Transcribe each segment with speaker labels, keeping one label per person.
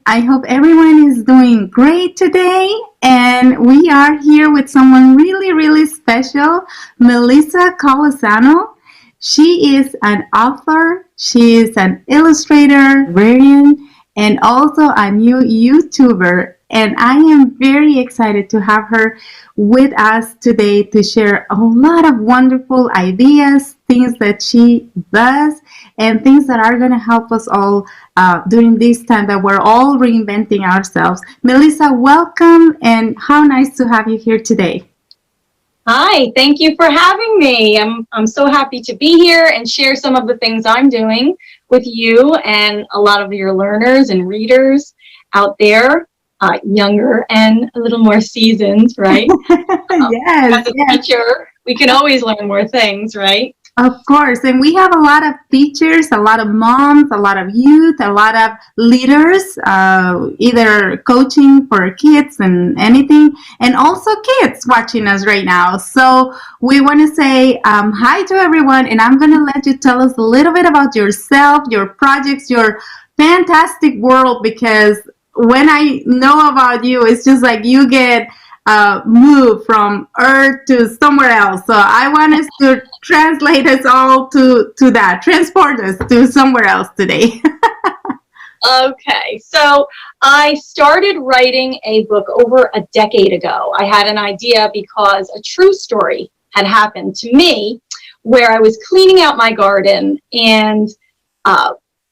Speaker 1: I hope everyone is doing great today. And we are here with someone really, really special, Melissa Collesano. She is an author, she is an illustrator, librarian, and also a new YouTuber. And I am very excited to have her with us today to share a lot of wonderful ideas, things that she does, and things that are going to help us all during this time that we're all reinventing ourselves. Melissa, welcome, and how nice to have you here today.
Speaker 2: Hi, thank you for having me. I'm so happy to be here and share some of the things I'm doing with you and a lot of your learners and readers out there, younger and a little more seasoned, right?
Speaker 1: Yes,
Speaker 2: As a
Speaker 1: yes.
Speaker 2: teacher, we can always learn more things, right?
Speaker 1: Of course, and we have a lot of teachers, a lot of moms, a lot of youth, a lot of leaders, either coaching for kids and anything, and also kids watching us right now. So we want to say hi to everyone, and I'm going to let you tell us a little bit about yourself, your projects, your fantastic world, because when I know about you, it's just like you get move from Earth to somewhere else. So I want us to translate us all to that, transport us to somewhere else today.
Speaker 2: Okay, so I started writing a book over a decade ago. I had an idea because a true story had happened to me where I was cleaning out my garden and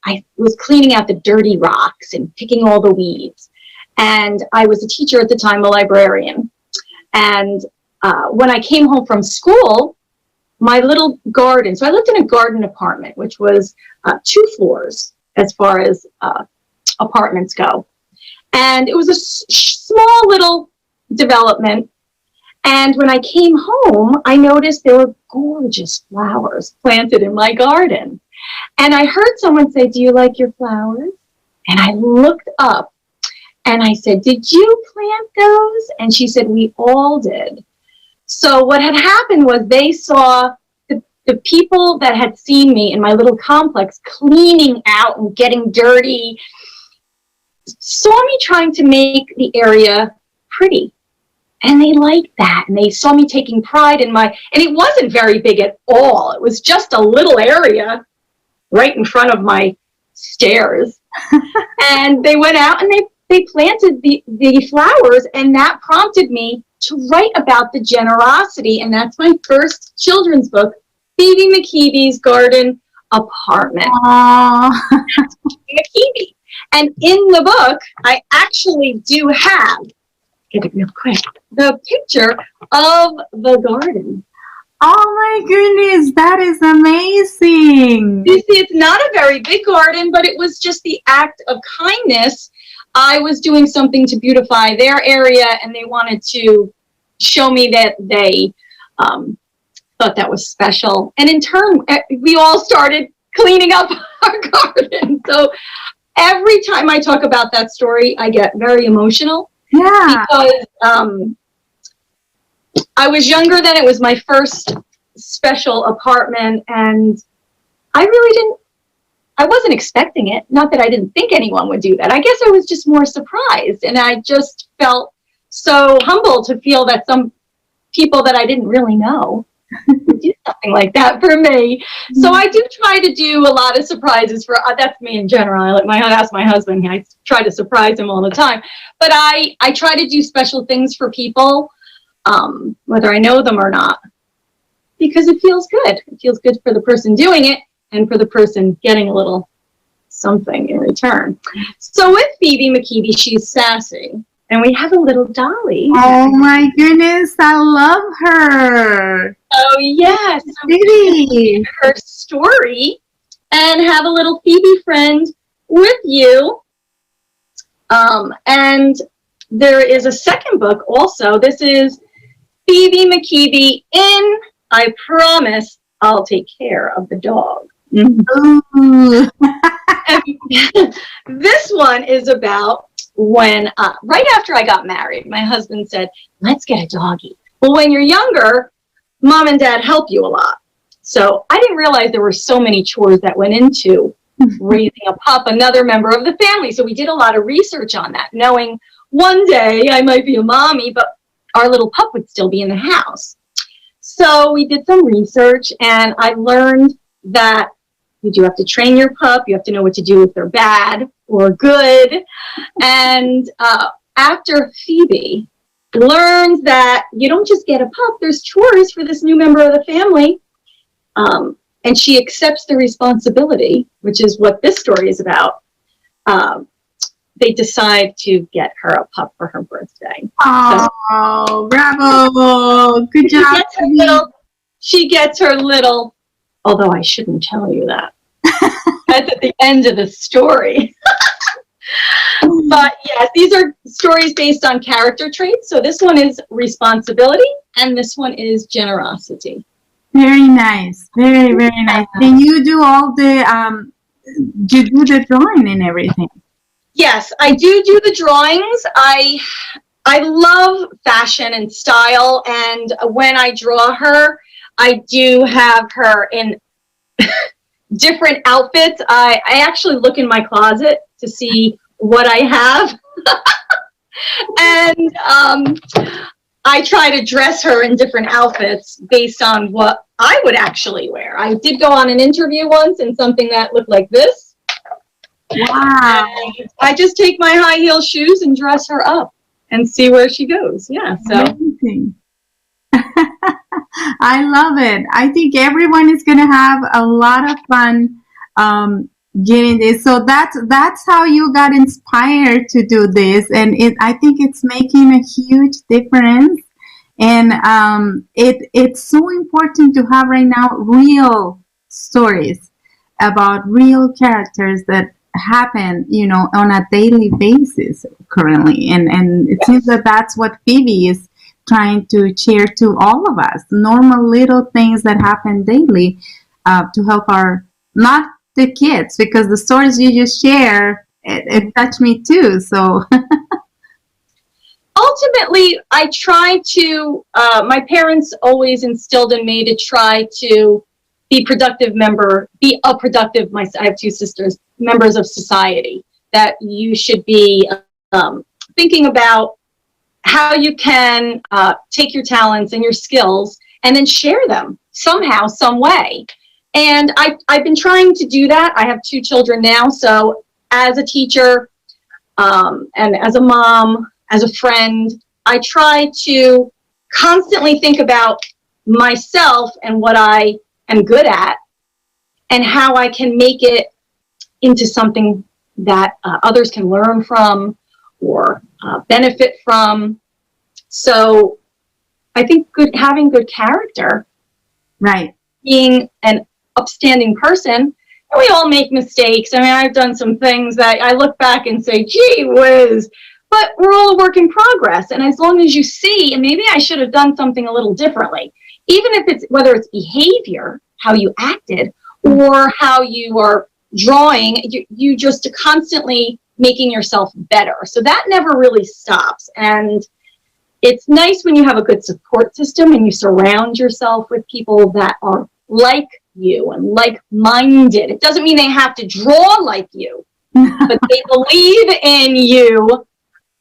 Speaker 2: I was cleaning out the dirty rocks and picking all the weeds. And I was a teacher at the time, a librarian. And when I came home from school, my little garden, so I lived in a garden apartment, which was 2 floors as far as apartments go. And it was a small little development. And when I came home, I noticed there were gorgeous flowers planted in my garden. And I heard someone say, "Do you like your flowers?" And I looked up and I said, "Did you plant those?" And she said, "We all did." So what had happened was they saw the people that had seen me in my little complex cleaning out and getting dirty, saw me trying to make the area pretty. And they liked that. And they saw me taking pride in and it wasn't very big at all. It was just a little area right in front of my stairs. And they went out and they planted the flowers, and that prompted me to write about the generosity. And that's my first children's book, Phoebe McKeebe's Garden Apartment. McKeebe. And in the book, I actually do have, get it real quick, the picture of the garden.
Speaker 1: Oh my goodness, that is amazing.
Speaker 2: You see, it's not a very big garden, but it was just the act of kindness. I was doing something to beautify their area, and they wanted to show me that they thought that was special. And in turn, we all started cleaning up our garden. So every time I talk about that story, I get very emotional.
Speaker 1: Yeah.
Speaker 2: Because I was younger then. It was my first special apartment, and I wasn't expecting it. Not that I didn't think anyone would do that. I guess I was just more surprised, and I just felt so humbled to feel that some people that I didn't really know would do something like that for me. So I do try to do a lot of surprises that's me in general. That's my husband. I try to surprise him all the time. But I try to do special things for people, whether I know them or not, because it feels good. It feels good for the person doing it and for the person getting a little something in return. So with Phoebe McKeebe, she's sassy. And we have a little dolly.
Speaker 1: Oh my goodness, I love her.
Speaker 2: Oh yes. So
Speaker 1: Phoebe.
Speaker 2: Her story and have a little Phoebe friend with you. And there is a second book also. This is Phoebe McKeebe in I Promise I'll Take Care of the Dog.
Speaker 1: Ooh.
Speaker 2: This one is about when, right after I got married, my husband said, "Let's get a doggy." Well, when you're younger, mom and dad help you a lot. So I didn't realize there were so many chores that went into raising a pup, another member of the family. So we did a lot of research on that, knowing one day I might be a mommy, but our little pup would still be in the house. So we did some research, and I learned that you do have to train your pup. You have to know what to do if they're bad or good. And after Phoebe learns that you don't just get a pup, there's chores for this new member of the family, and she accepts the responsibility, which is what this story is about, they decide to get her a pup for her birthday.
Speaker 1: Oh, so, bravo. Good job.
Speaker 2: She gets her little, although I shouldn't tell you that. That's at the end of the story. But yes, these are stories based on character traits. So this one is responsibility, and this one is generosity.
Speaker 1: Very nice. Very, very nice. And you do all the, you do the drawing and everything.
Speaker 2: Yes, I do the drawings. I love fashion and style, and when I draw her, I do have her in different outfits. I actually look in my closet to see what I have. And I try to dress her in different outfits based on what I would actually wear. I did go on an interview once in something that looked like this.
Speaker 1: Wow.
Speaker 2: And I just take my high heel shoes and dress her up and see where she goes. Yeah. So
Speaker 1: amazing. I love it. I think everyone is going to have a lot of fun getting this. So that's how you got inspired to do this, and I think it's making a huge difference. And it's so important to have right now real stories about real characters that happen, on a daily basis currently. And it seems that that's what Phoebe is trying to share to all of us. Normal little things that happen daily to help not the kids, because the stories you just share, it touched me too. So
Speaker 2: ultimately, I try to, my parents always instilled in me to try to be a productive, I have two sisters, members of society, that you should be thinking about how you can take your talents and your skills and then share them somehow, some way. And I've been trying to do that. I have two children now. So as a teacher and as a mom, as a friend, I try to constantly think about myself and what I am good at and how I can make it into something that others can learn from or benefit from. So I think having good character,
Speaker 1: right,
Speaker 2: being an upstanding person, and we all make mistakes. I mean, I've done some things that I look back and say, gee whiz, but we're all a work in progress. And as long as you see, and maybe I should have done something a little differently, even if whether it's behavior, how you acted, or how you are drawing, you just constantly making yourself better. So that never really stops. And it's nice when you have a good support system and you surround yourself with people that are like you and like-minded. It doesn't mean they have to draw like you, but they believe in you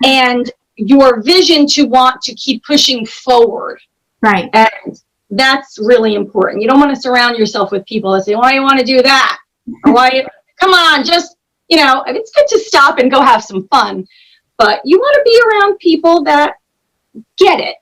Speaker 2: and your vision to want to keep pushing forward.
Speaker 1: Right.
Speaker 2: And that's really important. You don't want to surround yourself with people that say, why do you want to do that? Or come on, just, it's good to stop and go have some fun. But you want to be around people that get it,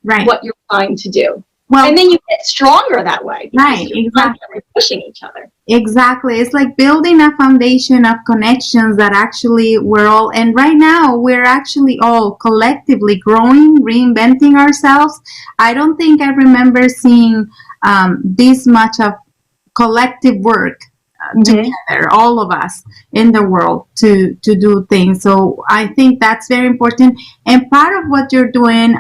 Speaker 1: right,
Speaker 2: what you're trying to do.
Speaker 1: Well,
Speaker 2: and then you get stronger that way.
Speaker 1: Right, exactly.
Speaker 2: Pushing each other.
Speaker 1: Exactly. It's like building a foundation of connections that actually and right now we're actually all collectively growing, reinventing ourselves. I don't think I remember seeing this much of collective work together, all of us in the world to do things. So I think that's very important. And part of what you're doing,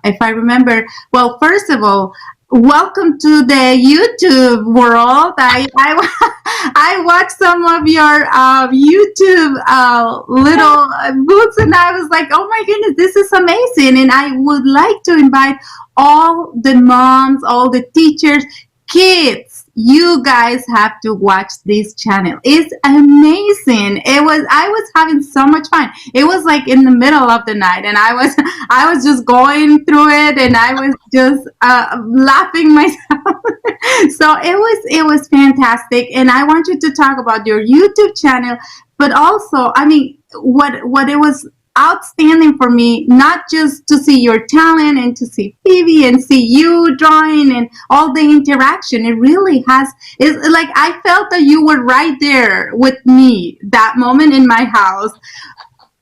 Speaker 1: if I remember, well, first of all, welcome to the YouTube world. I watched some of your YouTube little books, and I was like, oh my goodness, this is amazing. And I would like to invite all the moms, all the teachers, kids, You guys have to watch this channel. It's amazing. I was having so much fun. It was like in the middle of the night, and I was just going through it, and I was just laughing myself. So it was fantastic. And I want you to talk about your YouTube channel, but also, I mean, what it was outstanding for me, not just to see your talent and to see Phoebe and see you drawing and all the interaction. It really has, it's like I felt that you were right there with me that moment in my house.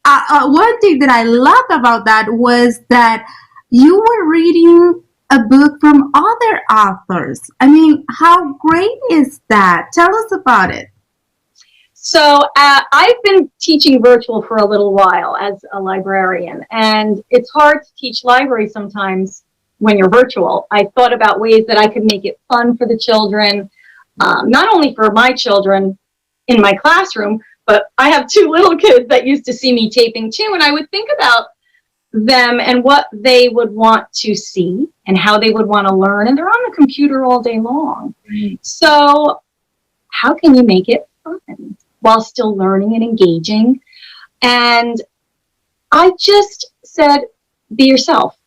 Speaker 1: One thing that I loved about that was that you were reading a book from other authors. I mean, how great is that? Tell us about it.
Speaker 2: So I've been teaching virtual for a little while as a librarian, and it's hard to teach library sometimes when you're virtual. I thought about ways that I could make it fun for the children, not only for my children in my classroom, but I have two little kids that used to see me taping too, and I would think about them and what they would want to see and how they would want to learn, and they're on the computer all day long. So how can you make it fun while still learning and engaging? And I just said, be yourself.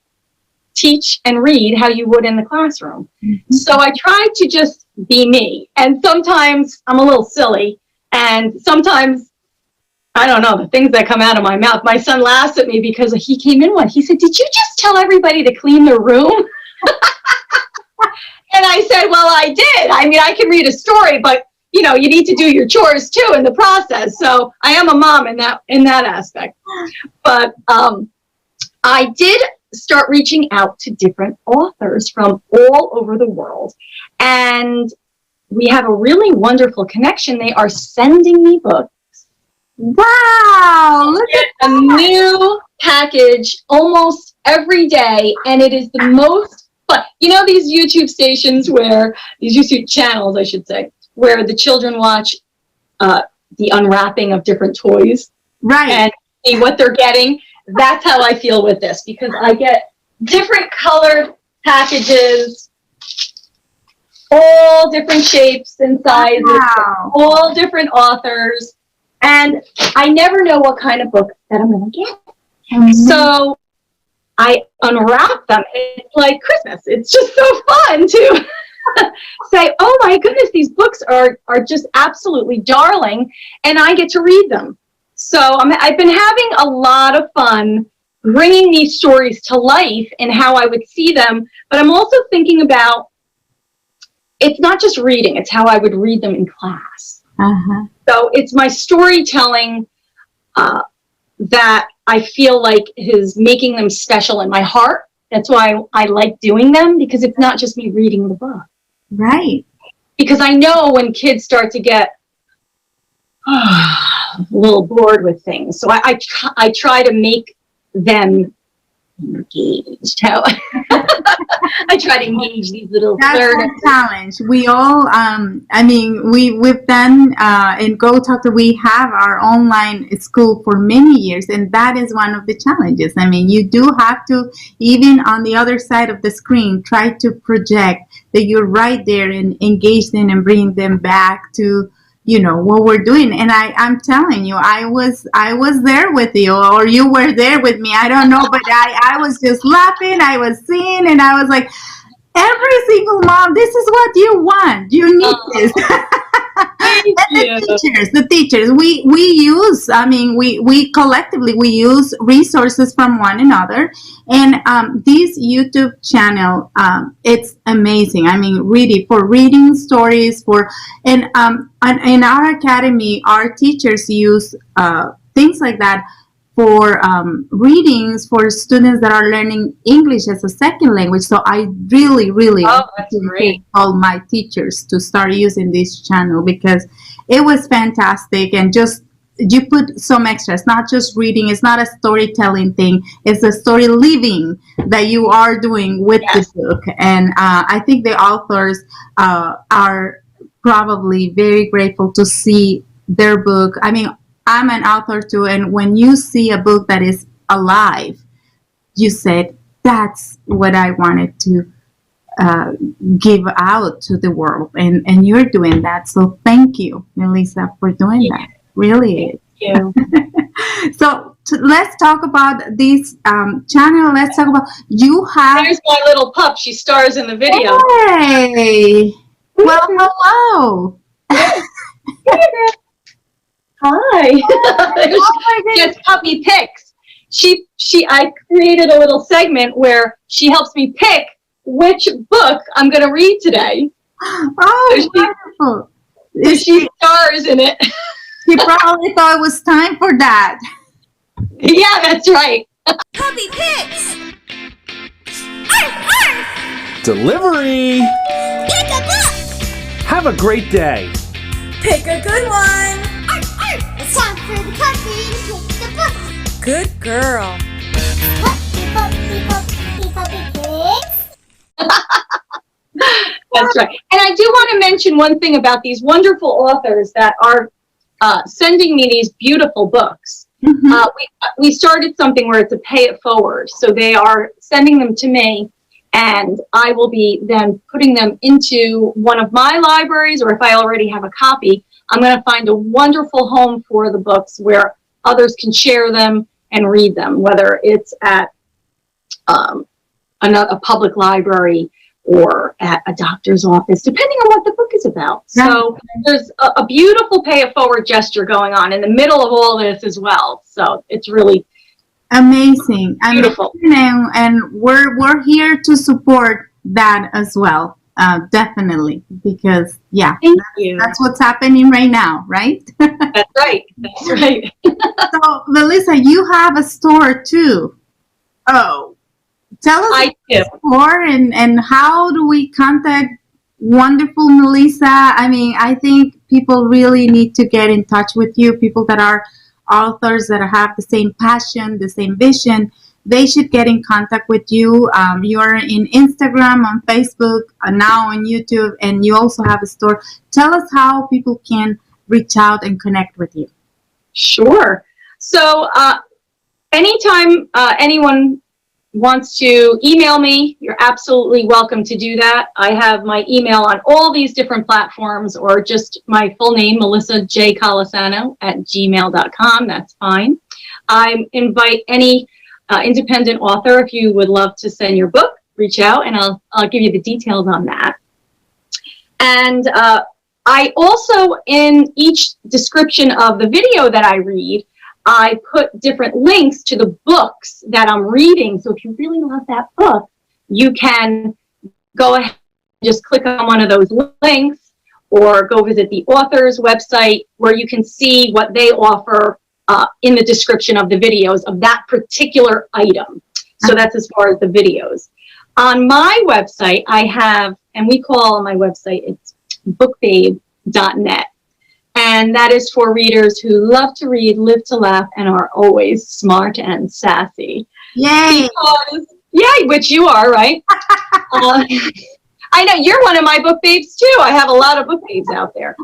Speaker 2: Teach and read how you would in the classroom. Mm-hmm. So I tried to just be me. And sometimes I'm a little silly. And sometimes, I don't know, the things that come out of my mouth. My son laughs at me because he came in he said, did you just tell everybody to clean their room? And I said, well, I did. I mean, I can read a story, but you know, you need to do your chores too in the process. So I am a mom in that aspect. But I did start reaching out to different authors from all over the world. And we have a really wonderful connection. They are sending me books.
Speaker 1: Wow! Look at
Speaker 2: a new package almost every day. And it is the most fun. You know, these YouTube stations these YouTube channels, I should say, where the children watch the unwrapping of different toys,
Speaker 1: right,
Speaker 2: and see what they're getting. That's how I feel with this, because I get different colored packages, all different shapes and sizes, wow, all different authors, and I never know what kind of book that I'm going to get. Mm-hmm. So I unwrap them. It's like Christmas. It's just so fun to say, oh my goodness, these books are just absolutely darling, and I get to read them. So I've been having a lot of fun bringing these stories to life and how I would see them, but I'm also thinking about, it's not just reading, it's how I would read them in class. Uh-huh. So it's my storytelling that I feel like is making them special in my heart. That's why I like doing them, because it's not just me reading the book.
Speaker 1: Right.
Speaker 2: Because I know when kids start to get a little bored with things. So I try to make them engaged. I try to engage these little
Speaker 1: That's a challenge. We all, I mean, we've done, in Go Talk, we have our online school for many years, and that is one of the challenges. I mean, you do have to, even on the other side of the screen, try to project that you're right there and engage them and bring them back to, you know, what we're doing. And I'm telling you, I was there with you, or you were there with me. I don't know, but I was just laughing. I was seeing, and I was like, every single mom, this is what you want. You need this. And the teachers, we use, I mean, we collectively, we use resources from one another. And this YouTube channel, it's amazing. I mean, really, for reading stories, and in our academy, our teachers use things like that for readings for students that are learning English as a second language. So I really encourage all my teachers to start using this channel, because it was fantastic. And just, you put some extras, not just reading. It's not a storytelling thing. It's a story living that you are doing with the book. And I think the authors are probably very grateful to see their book. I mean, I'm an author too, and when you see a book that is alive, you said, that's what I wanted to uh, give out to the world, and you're doing that. So thank you, Melissa, for doing that. Really.
Speaker 2: Thank you.
Speaker 1: So let's talk about this channel. Let's talk about you have.
Speaker 2: There's my little pup. She stars in the video.
Speaker 1: Hey. Well, hello.
Speaker 2: Hi.
Speaker 1: Oh
Speaker 2: She gets puppy picks. I created a little segment where she helps me pick which book I'm going to read today.
Speaker 1: Oh, wonderful.
Speaker 2: She stars in it.
Speaker 1: She probably thought it was time for that.
Speaker 2: Yeah, that's right.
Speaker 3: Puppy picks!
Speaker 4: Delivery!
Speaker 3: Pick a book!
Speaker 4: Have a great day!
Speaker 3: Pick a good one! It's time for the puppy to pick the book! Good girl! Puppy picks!
Speaker 2: That's right. And I do want to mention one thing about these wonderful authors that are sending me these beautiful books.
Speaker 1: Mm-hmm.
Speaker 2: We started something where it's a pay it forward. So they are sending them to me, and I will be then putting them into one of my libraries, or if I already have a copy, I'm going to find a wonderful home for the books where others can share them and read them, whether it's at a public library or at a doctor's office, depending on what the book is about.
Speaker 1: Right.
Speaker 2: So there's a beautiful pay it forward gesture going on in the middle of all this as well. So it's really
Speaker 1: amazing.
Speaker 2: Beautiful.
Speaker 1: And we're here to support that as well. Definitely, because
Speaker 2: Thank you.
Speaker 1: that's what's happening right now, right?
Speaker 2: That's right. That's right.
Speaker 1: So, Melissa, you have a store too. Oh, tell us
Speaker 2: I do.
Speaker 1: more and how do we contact wonderful Melissa? I mean, I think people really need to get in touch with you. People that are authors that have the same passion, the same vision, they should get in contact with you. You're in Instagram, on Facebook, now on YouTube, and you also have a store. Tell us how people can reach out and connect with you.
Speaker 2: Sure. So anytime anyone wants to email me, you're absolutely welcome to do that. I have my email on all these different platforms, or just my full name, Melissa J. Collesano @gmail.com. That's fine. I invite any independent author, if you would love to send your book, reach out and I'll give you the details on that. And I also, in each description of the video that I read, I put different links to the books that I'm reading. So if you really love that book, you can go ahead and just click on one of those links, or go visit the author's website where you can see what they offer in the description of the videos of that particular item. So that's as far as the videos. On my website, I have, and we call my website, it's bookbabe.net. And that is for readers who love to read, live to laugh, and are always smart and sassy.
Speaker 1: Yay!
Speaker 2: Yay, which you are, right? I know you're one of my book babes too. I have a lot of book babes out there.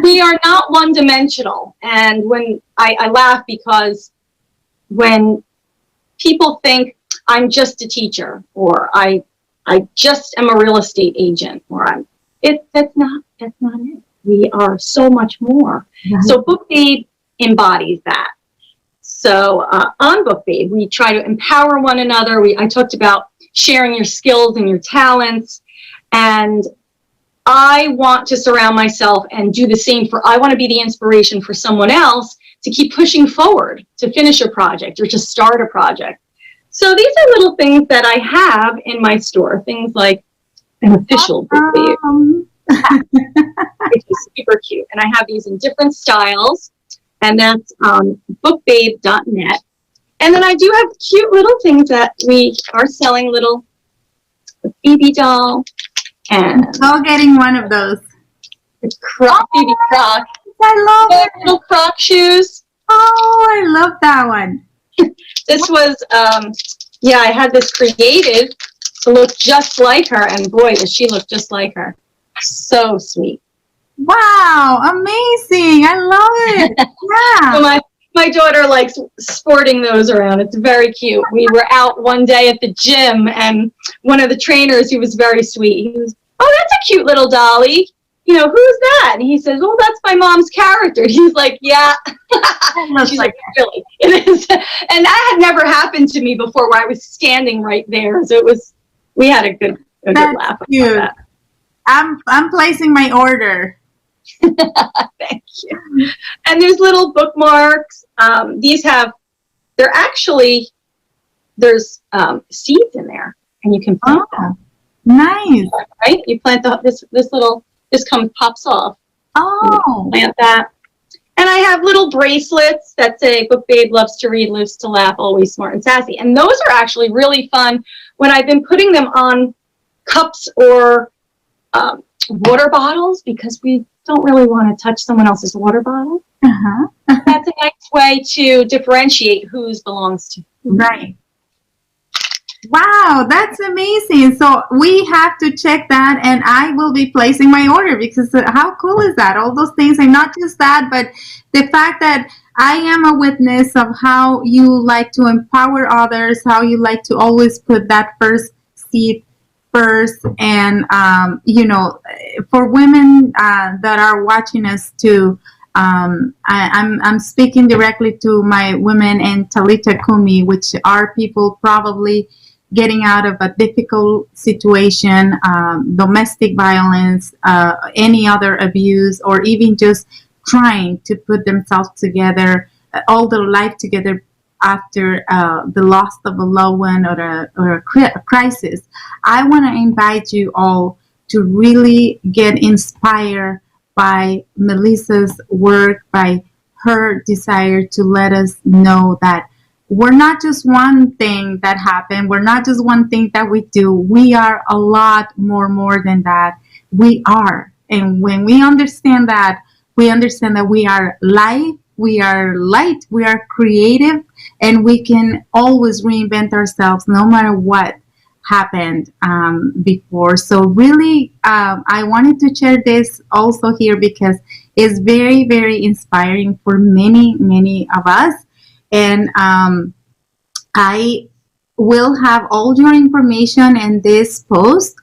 Speaker 2: We are not one-dimensional. And when I laugh, because when people think I'm just a teacher, or I just am a real estate agent, or that's not it. We are so much more.
Speaker 1: Right.
Speaker 2: So Book Babe embodies that. So on Book Babe, we try to empower one another. I talked about sharing your skills and your talents. And I want to surround myself and do the same I want to be the inspiration for someone else to keep pushing forward, to finish a project or to start a project. So these are little things that I have in my store, things like an official Book Babe, which is super cute. And I have these in different styles, and that's bookbabe.net. And then I do have cute little things that we are selling, little baby doll. And
Speaker 1: I'm getting one of those.
Speaker 2: It's baby Croc.
Speaker 1: I love it.
Speaker 2: Little Croc shoes.
Speaker 1: Oh, I love that one.
Speaker 2: This was, I had this created to look just like her, and boy, does she look just like her. So sweet.
Speaker 1: Wow, amazing. I love it. Yeah.
Speaker 2: So My daughter likes sporting those around. It's very cute. We were out one day at the gym, and one of the trainers, he was very sweet. He was, "Oh, that's a cute little dolly. You know, who's that?" And he says, "Oh, that's my mom's character." And he's like, "Yeah." She's like, "Really?" It is. And that had never happened to me before, where I was standing right there. So we had a good laugh about that.
Speaker 1: I'm placing my order.
Speaker 2: Thank you. And there's little bookmarks. There's seeds in there, and you can plant them.
Speaker 1: Nice.
Speaker 2: Right? You plant this pops off.
Speaker 1: Oh.
Speaker 2: Plant that. And I have little bracelets that say, "Book Babe loves to read, lives to laugh, always smart and sassy." And those are actually really fun when I've been putting them on cups or water bottles, because we don't really want to touch someone else's water bottle. That's a nice way to differentiate whose belongs to who.
Speaker 1: Right. Wow, that's amazing. So we have to check that, and I will be placing my order, because how cool is that? All those things, and not just that, but the fact that I am a witness of how you like to empower others, how you like to always put that first seed first, and for women that are watching us too. I'm speaking directly to my women and Talita Kumi, which are people probably getting out of a difficult situation, domestic violence, any other abuse, or even just trying to put themselves together, all their life together after the loss of a loved one or a crisis. I want to invite you all to really get inspired by Melissa's work, by her desire to let us know that we're not just one thing that happened. We're not just one thing that we do. We are a lot more than that. We are. And when we understand that we are life, we are light, we are creative, and we can always reinvent ourselves no matter what happened before. So really, I wanted to share this also here, because it's very, very inspiring for many of us. And I will have all your information in this post.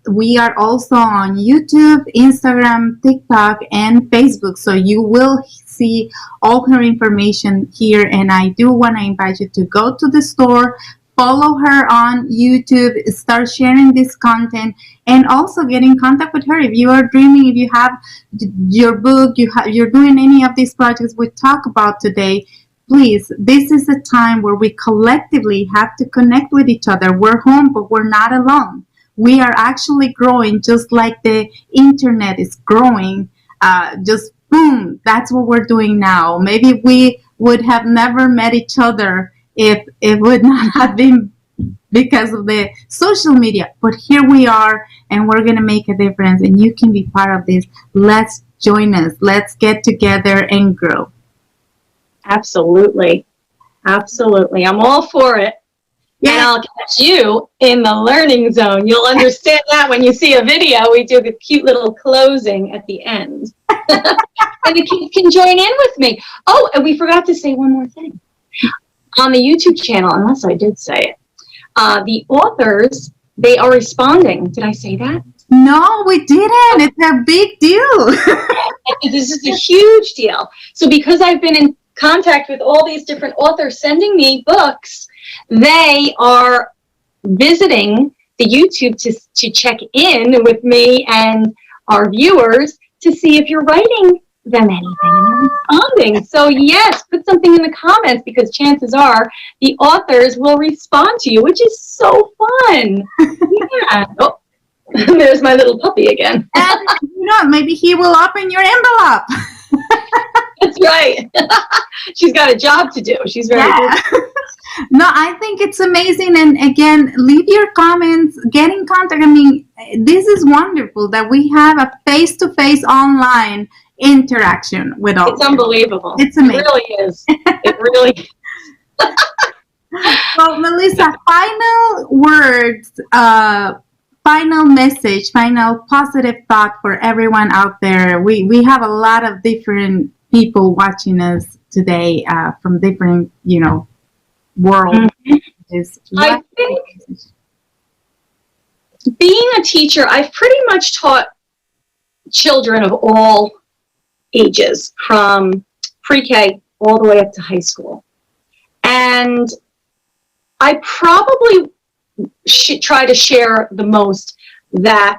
Speaker 1: We are also on YouTube, Instagram, TikTok, and Facebook. So you will see all her information here. And I do want to invite you to go to the store, follow her on YouTube, start sharing this content, and also get in contact with her. If you are dreaming, if you have your book, you're doing any of these projects we talk about today, please, this is a time where we collectively have to connect with each other. We're home, but we're not alone. We are actually growing just like the internet is growing. Just boom, that's what we're doing now. Maybe we would have never met each other if it would not have been because of the social media. But here we are, and we're going to make a difference, and you can be part of this. Let's join us. Let's get together and grow.
Speaker 2: Absolutely. Absolutely. I'm all for it. Yeah. And I'll catch you in the learning zone. You'll understand that when you see a video. We do the cute little closing at the end. And the kids can join in with me. Oh, and we forgot to say one more thing. On the YouTube channel, unless I did say it, the authors, they are responding. Did I say that?
Speaker 1: No, we didn't. It's a big deal.
Speaker 2: This is a huge deal. So because I've been in contact with all these different authors sending me books, they are visiting the YouTube to check in with me and our viewers to see if you're writing them anything and they're responding. So yes, put something in the comments, because chances are the authors will respond to you, which is so fun. Yeah. Oh, there's my little puppy again.
Speaker 1: And maybe he will open your envelope.
Speaker 2: That's right. She's got a job to do. She's very good.
Speaker 1: No, I think it's amazing. And again, leave your comments, get in contact. I mean, this is wonderful that we have a face-to-face online interaction with all.
Speaker 2: It's unbelievable.
Speaker 1: It's amazing.
Speaker 2: It really is. It really is.
Speaker 1: Well, Melissa, final words, final message, final positive thought for everyone out there. We have a lot of different people watching us today from different, world.
Speaker 2: I think being a teacher, I've pretty much taught children of all ages, from pre-K all the way up to high school. And I probably should try to share the most that,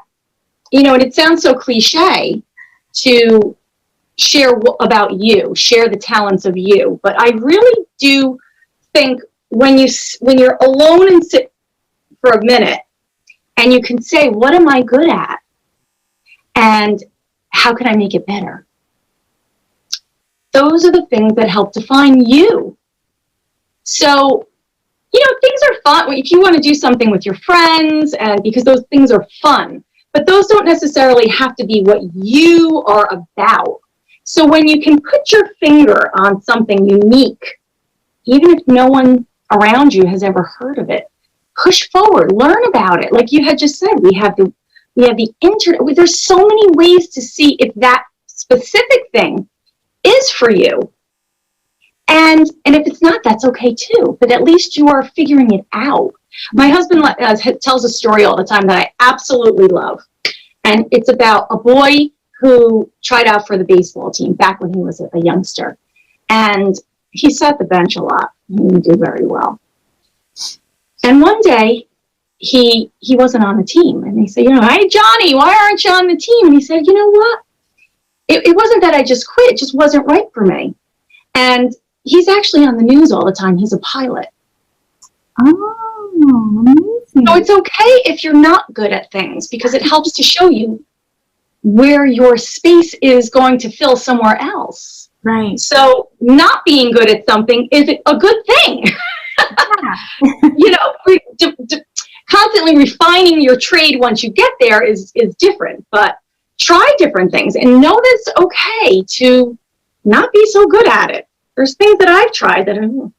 Speaker 2: and it sounds so cliche to share about you, share the talents of you, but I really do think when you're alone and sit for a minute and you can say, what am I good at? And how can I make it better? Those are the things that help define you. So, things are fun. If you want to do something with your friends, and because those things are fun, but those don't necessarily have to be what you are about. So when you can put your finger on something unique, even if no one around you has ever heard of it, push forward, learn about it. Like you had just said, we have the internet. There's so many ways to see if that specific thing is for you. And if it's not, that's okay too. But at least you are figuring it out. My husband tells a story all the time that I absolutely love. And it's about a boy who tried out for the baseball team back when he was a youngster. And he sat the bench a lot. He didn't do very well. And one day, he wasn't on the team. And they said, hey, Johnny, why aren't you on the team? And he said, you know what? It wasn't that I just quit. It just wasn't right for me. And he's actually on the news all the time. He's a pilot.
Speaker 1: Oh, amazing.
Speaker 2: So it's okay if you're not good at things, because it helps to show you where your space is going to fill somewhere else.
Speaker 1: Right.
Speaker 2: So not being good at something is a good thing. Constantly refining your trade once you get there is different, but try different things and know that it's okay to not be so good at it. There's things that I've tried that you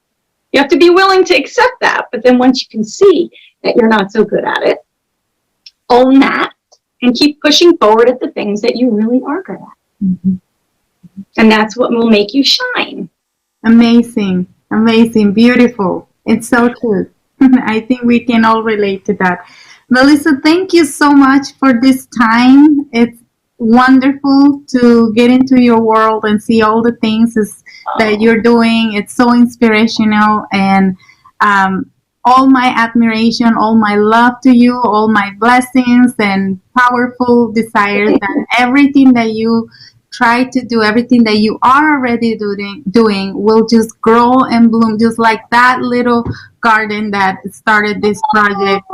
Speaker 2: have to be willing to accept that. But then once you can see that you're not so good at it, own that and keep pushing forward at the things that you really are good at.
Speaker 1: Mm-hmm.
Speaker 2: And that's what will make you shine.
Speaker 1: Amazing. Amazing. Beautiful. It's so true. I think we can all relate to that. Melissa, thank you so much for this time. It's wonderful to get into your world and see all the things that you're doing. It's so inspirational, and all my admiration, all my love to you, all my blessings and powerful desires that everything that you try to do, everything that you are already doing will just grow and bloom, just like that little garden that started this project.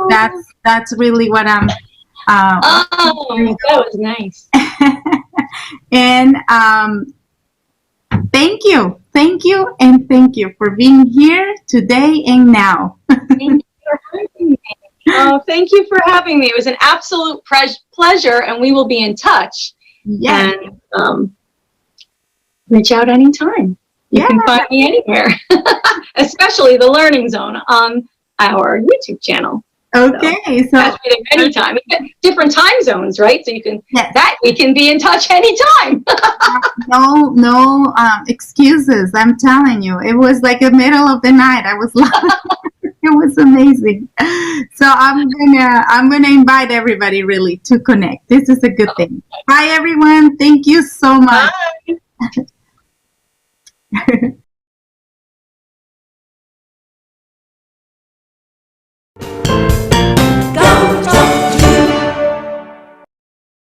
Speaker 1: That's really what I'm
Speaker 2: that was nice.
Speaker 1: and thank you and thank you for being here today and now.
Speaker 2: Thank you for having me. Oh, thank you for having me. It was an absolute pleasure, and we will be in touch.
Speaker 1: Yes.
Speaker 2: And reach out anytime. You can find me anywhere, especially the Learning Zone on our YouTube channel.
Speaker 1: Okay, so
Speaker 2: catch me there anytime. Different time zones, right? So you can we can be in touch anytime.
Speaker 1: no excuses. I'm telling you, it was like the middle of the night. I was laughing. It was amazing. So I'm gonna invite everybody really to connect. This is a good thing. Bye everyone. Thank you so much.
Speaker 2: Bye.